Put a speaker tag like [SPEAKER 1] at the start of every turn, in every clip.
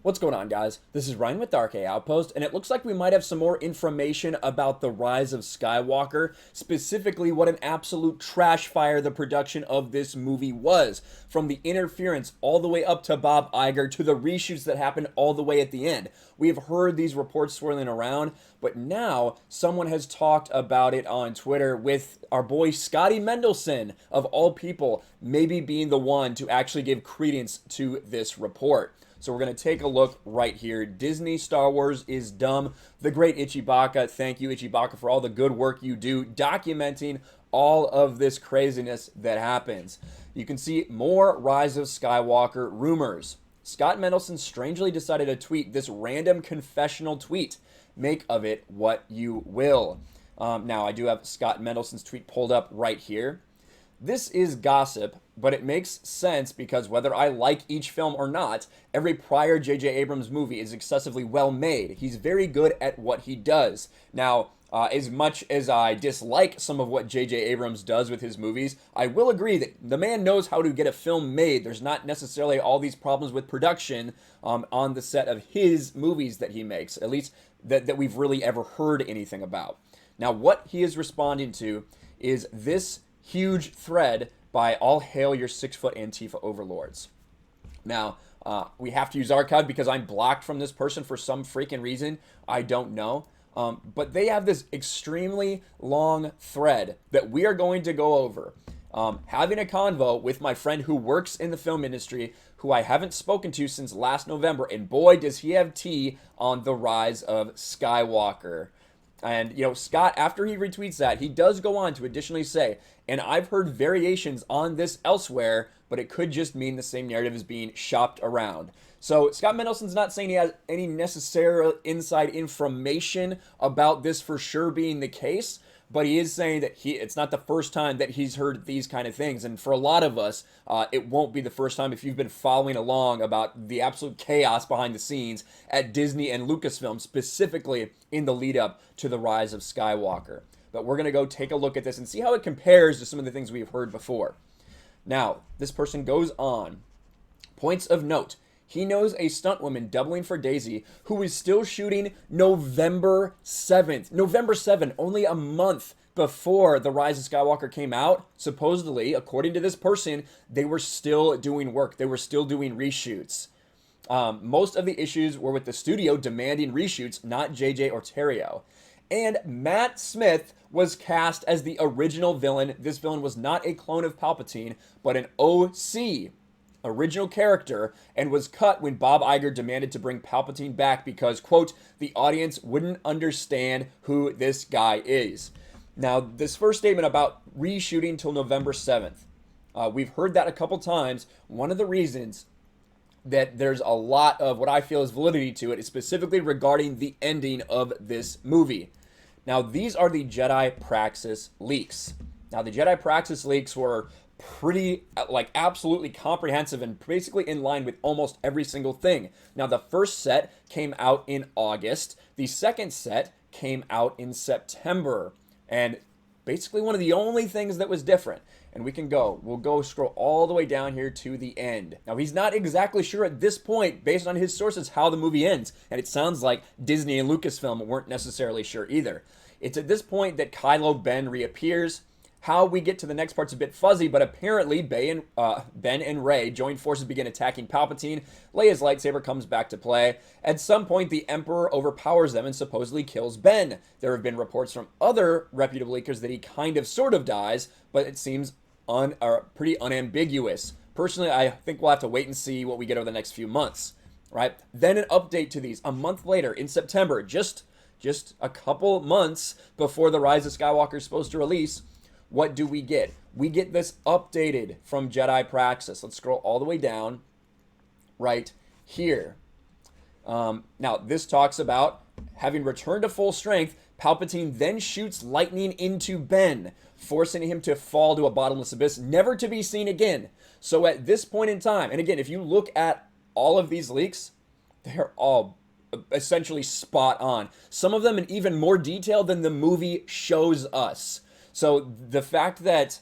[SPEAKER 1] What's going on, guys? This is Ryan with Dark Outpost, and it looks like we might have some more information about the Rise of Skywalker, specifically what an absolute trash fire the production of this movie was, from the interference all the way up to Bob Iger to the reshoots that happened all the way at the end. We have heard these reports swirling around, but now someone has talked about it on Twitter with our boy Scotty Mendelson, of all people, maybe being the one to actually give credence to this report. So we're going to take a look right here. Disney Star Wars is dumb. The great Ichibaka. Thank you, Ichibaka, for all the good work you do documenting all of this craziness that happens. You can see more Rise of Skywalker rumors. Scott Mendelson strangely decided to tweet this random confessional tweet. Make of it what you will. Now, I do have Scott Mendelson's tweet pulled up right here. This is gossip, but it makes sense because whether I like each film or not, every prior J.J. Abrams movie is excessively well made. He's very good at what he does. Now, as much as I dislike some of what J.J. Abrams does with his movies, I will agree that the man knows how to get a film made. There's not necessarily all these problems with production on the set of his movies that he makes, at least that we've really ever heard anything about. Now, what he is responding to is this huge thread by All Hail Your 6-Foot Antifa Overlords. Now, we have to use archive because I'm blocked from this person for some freaking reason. I don't know. But they have this extremely long thread that we are going to go over. Having a convo with my friend who works in the film industry, who I haven't spoken to since last November, and boy, does he have tea on the Rise of Skywalker. And, you know, Scott, after he retweets that, he does go on to additionally say, and I've heard variations on this elsewhere, but it could just mean the same narrative is being shopped around. So Scott Mendelson's not saying he has any necessary inside information about this for sure being the case, but he is saying that it's not the first time that he's heard these kind of things. And for a lot of us, it won't be the first time if you've been following along about the absolute chaos behind the scenes at Disney and Lucasfilm, specifically in the lead up to the Rise of Skywalker. But we're going to go take a look at this and see how it compares to some of the things we've heard before. Now, this person goes on. Points of note. He knows a stunt woman doubling for Daisy who is still shooting November 7th. November 7th, only a month before The Rise of Skywalker came out. Supposedly, according to this person, they were still doing work. They were still doing reshoots. Most of the issues were with the studio demanding reshoots, not JJ or Terrio. And Matt Smith was cast as the original villain. This villain was not a clone of Palpatine, but an OC. Original character, and was cut when Bob Iger demanded to bring Palpatine back because, quote, the audience wouldn't understand who this guy is. Now, this first statement about reshooting till November 7th, we've heard that a couple times. One of the reasons that there's a lot of what I feel is validity to it is specifically regarding the ending of this movie. Now, these are the Jedi Praxis leaks. Now, the Jedi Praxis leaks were pretty, absolutely comprehensive and basically in line with almost every single thing. Now, the first set came out in August. The second set came out in September. And basically one of the only things that was different, and we'll go scroll all the way down here to the end. Now, he's not exactly sure at this point, based on his sources, how the movie ends. And it sounds like Disney and Lucasfilm weren't necessarily sure either. It's at this point that Kylo Ben reappears. How we get to the next part's a bit fuzzy, but apparently Ben and Rey join forces, begin attacking Palpatine. Leia's lightsaber comes back to play. At some point, the Emperor overpowers them and supposedly kills Ben. There have been reports from other reputable leakers that he kind of sort of dies, but it seems pretty unambiguous. Personally, I think we'll have to wait and see what we get over the next few months, right? Then an update to these a month later in September, just a couple months before The Rise of Skywalker is supposed to release. What do we get? We get this updated from Jedi Praxis. Let's scroll all the way down right here. Now, this talks about having returned to full strength, Palpatine then shoots lightning into Ben, forcing him to fall to a bottomless abyss, never to be seen again. So at this point in time, and again, if you look at all of these leaks, they're all essentially spot on. Some of them in even more detail than the movie shows us. So the fact that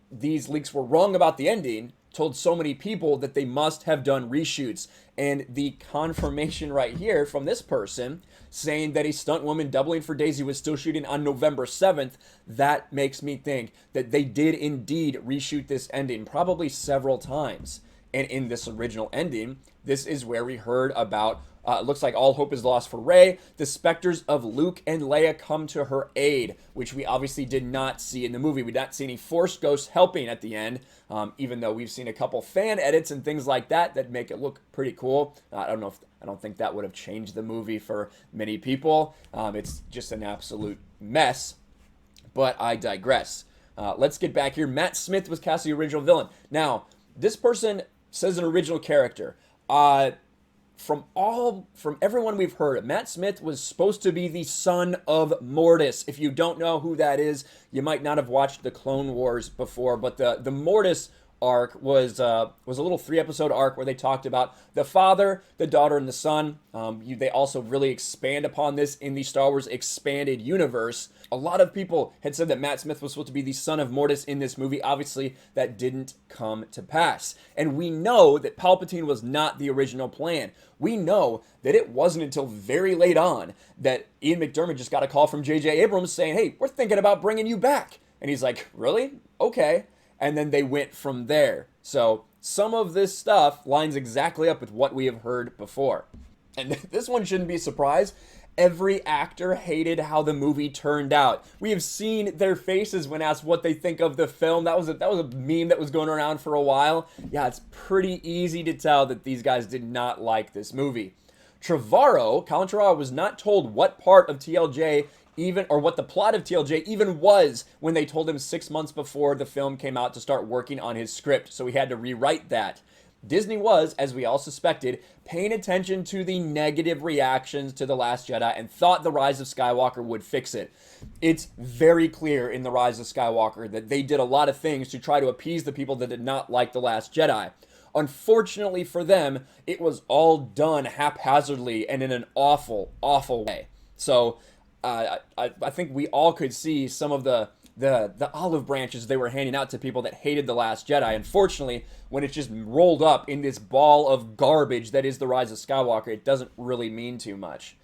[SPEAKER 1] these leaks were wrong about the ending told so many people that they must have done reshoots. And the confirmation right here from this person saying that a stunt woman doubling for Daisy was still shooting on November 7th, that makes me think that they did indeed reshoot this ending probably several times. And in this original ending, this is where we heard about it looks like all hope is lost for Rey. The specters of Luke and Leia come to her aid, which we obviously did not see in the movie. We did not see any Force ghosts helping at the end, even though we've seen a couple fan edits and things like that that make it look pretty cool. I don't think that would have changed the movie for many people. It's just an absolute mess, but I digress. Let's get back here. Matt Smith was cast the original villain. Now, this person says an original character. From everyone we've heard, Matt Smith was supposed to be the son of Mortis. If you don't know who that is, you might not have watched the Clone Wars before, but the Mortis arc was a little 3-episode arc where they talked about the father, the daughter, and the son. They also really expand upon this in the Star Wars expanded universe. A lot of people had said that Matt Smith was supposed to be the son of Mortis in this movie. Obviously, that didn't come to pass. And we know that Palpatine was not the original plan. We know that it wasn't until very late on that Ian McDiarmid just got a call from J.J. Abrams saying, hey, we're thinking about bringing you back. And he's like, really? Okay. And then they went from there. So some of this stuff lines exactly up with what we have heard before. And this one shouldn't be a surprise. Every actor hated how the movie turned out. We have seen their faces when asked what they think of the film. That was a meme that was going around for a while. Yeah, it's pretty easy to tell that these guys did not like this movie. Colin Trevorrow was not told what part of TLJ or what the plot of TLJ even was when they told him 6 months before the film came out to start working on his script, so he had to rewrite that. Disney was, as we all suspected, paying attention to the negative reactions to The Last Jedi and thought The Rise of Skywalker would fix it. It's very clear in The Rise of Skywalker that they did a lot of things to try to appease the people that did not like The Last Jedi. Unfortunately for them, it was all done haphazardly and in an awful, awful way. So I think we all could see some of the olive branches they were handing out to people that hated The Last Jedi. Unfortunately, when it's just rolled up in this ball of garbage that is The Rise of Skywalker, it doesn't really mean too much.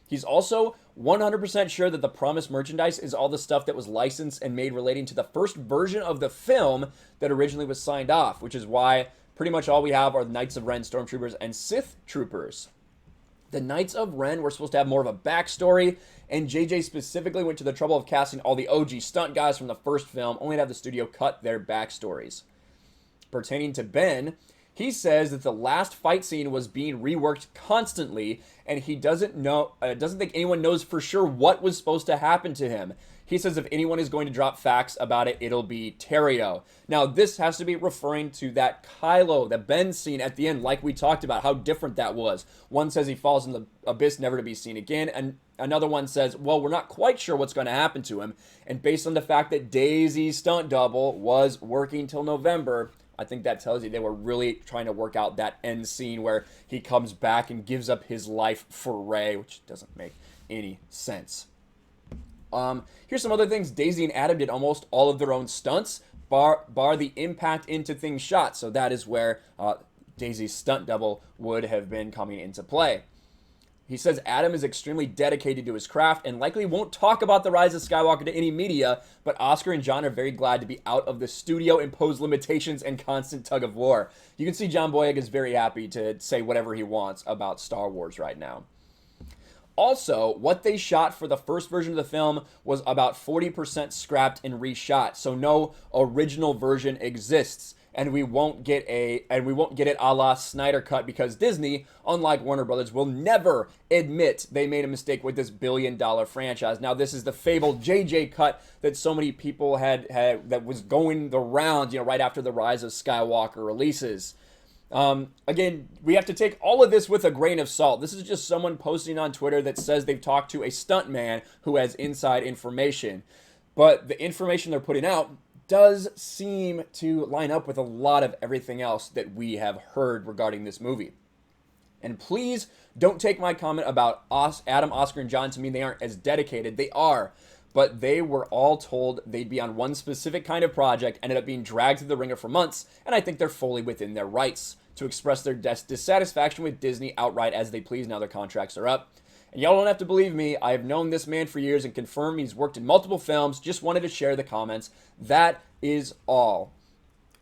[SPEAKER 1] He's also 100% sure that the promised merchandise is all the stuff that was licensed and made relating to the first version of the film that originally was signed off, which is why pretty much all we have are the Knights of Ren Stormtroopers and Sith Troopers. The Knights of Ren were supposed to have more of a backstory, and JJ specifically went to the trouble of casting all the OG stunt guys from the first film, only to have the studio cut their backstories. Pertaining to Ben, he says that the last fight scene was being reworked constantly, and he doesn't think anyone knows for sure what was supposed to happen to him. He says if anyone is going to drop facts about it, it'll be Terrio. Now, this has to be referring to that Kylo, the Ben scene at the end, like we talked about, how different that was. One says he falls in the abyss, never to be seen again, and another one says, well, we're not quite sure what's going to happen to him. And based on the fact that Daisy's stunt double was working till November, I think that tells you they were really trying to work out that end scene where he comes back and gives up his life for Rey, which doesn't make any sense. Here's some other things. Daisy and Adam did almost all of their own stunts, bar the impact into things shot. So that is where Daisy's stunt double would have been coming into play. He says Adam is extremely dedicated to his craft and likely won't talk about The Rise of Skywalker to any media, but Oscar and John are very glad to be out of the studio-imposed limitations and constant tug of war. You can see John Boyega is very happy to say whatever he wants about Star Wars right now. Also, what they shot for the first version of the film was about 40% scrapped and reshot, so no original version exists. And we won't get it a la Snyder Cut because Disney, unlike Warner Brothers, will never admit they made a mistake with this billion-dollar franchise. Now, this is the fabled JJ cut that so many people had that was going the rounds, right after the Rise of Skywalker releases. Again, we have to take all of this with a grain of salt. This is just someone posting on Twitter that says they've talked to a stuntman who has inside information. But the information they're putting out does seem to line up with a lot of everything else that we have heard regarding this movie. And please don't take my comment about Adam, Oscar, and John to mean they aren't as dedicated. They are. but they were all told they'd be on one specific kind of project, ended up being dragged through the ringer for months, and I think they're fully within their rights to express their dissatisfaction with Disney outright as they please now their contracts are up. And y'all don't have to believe me, I have known this man for years and confirm he's worked in multiple films, just wanted to share the comments. That is all.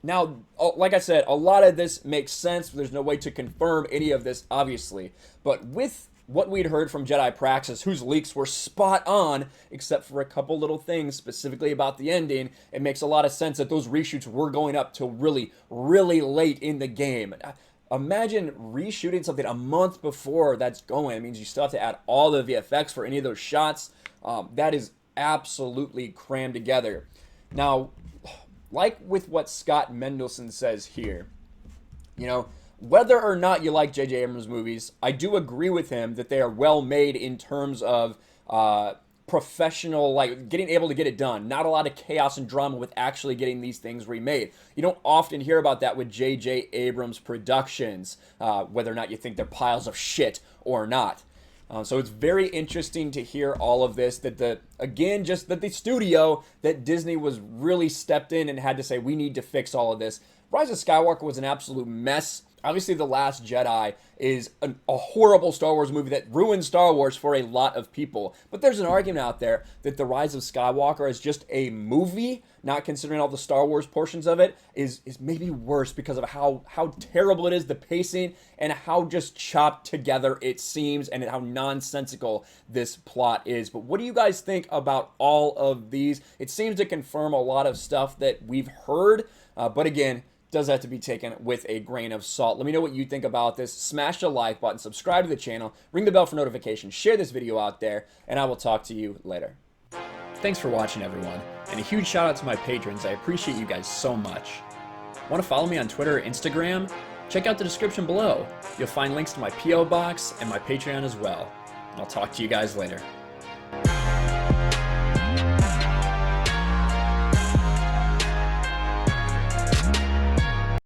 [SPEAKER 1] Now, like I said, a lot of this makes sense. There's no way to confirm any of this, obviously. But with what we'd heard from Jedi Praxis, whose leaks were spot on, except for a couple little things specifically about the ending, it makes a lot of sense that those reshoots were going up till really, really late in the game. Imagine reshooting something a month before that's going. It means you still have to add all the VFX for any of those shots. That is absolutely crammed together. Now, like with what Scott Mendelson says here, you know, whether or not you like J.J. Abrams' movies, I do agree with him that they are well made in terms of professional, like getting able to get it done. Not a lot of chaos and drama with actually getting these things remade. You don't often hear about that with J.J. Abrams productions, whether or not you think they're piles of shit or not. So it's very interesting to hear all of this, that the studio, that Disney was really stepped in and had to say, we need to fix all of this. Rise of Skywalker was an absolute mess. Obviously, The Last Jedi is a horrible Star Wars movie that ruined Star Wars for a lot of people. But there's an argument out there that The Rise of Skywalker is just a movie, not considering all the Star Wars portions of it, is maybe worse because of how terrible it is, the pacing, and how just chopped together it seems, and how nonsensical this plot is. But what do you guys think about all of these? It seems to confirm a lot of stuff that we've heard, but again, does have to be taken with a grain of salt. Let me know what you think about this. Smash the like button, subscribe to the channel, ring the bell for notifications, share this video out there, and I will talk to you later. Thanks for watching, everyone, and a huge shout out to my patrons. I appreciate you guys so much. Want to follow me on Twitter or Instagram? Check out the description below. You'll find links to my P.O. box and my Patreon as well. And I'll talk to you guys later.